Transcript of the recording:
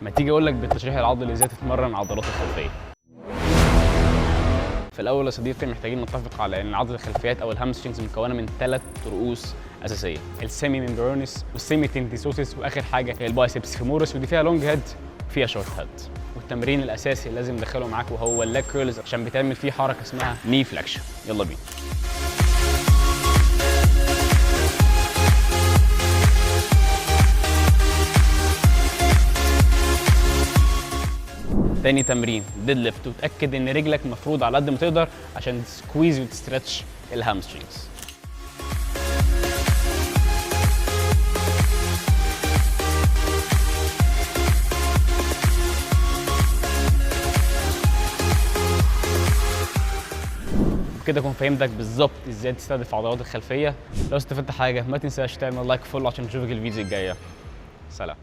ما تيجي اقول لك بالتشريح العضلي ازاي تتمرن عضلات الخلفيه. في الاول يا صديقي محتاجين نتفق على ان عضله الخلفيات او الهامسترينجز مكونه من 3 رؤوس اساسيه، السيمي ممبرونس والسيمي تنديسوسيس، واخر حاجه هي البايسبس فيمورس، ودي فيها لونج هيد وفيها شورت هيد. والتمرين الاساسي اللي لازم ندخله معاك وهو اللاج كيرلز، عشان بتعمل فيه حركه اسمها ني فليكشن. يلا بينا. تاني تمرين ديد ليفت، وتاكد ان رجلك مفروض على قد ما تقدر عشان تسكويز وتسترتش الهامسترينجز. كده اكون فهمتك بالظبط ازاي تستهدف عضلات الخلفيه. لو استفدت حاجه ما تنساش تعمل لايك فول عشان نشوفك الفيديو الجايه. سلام.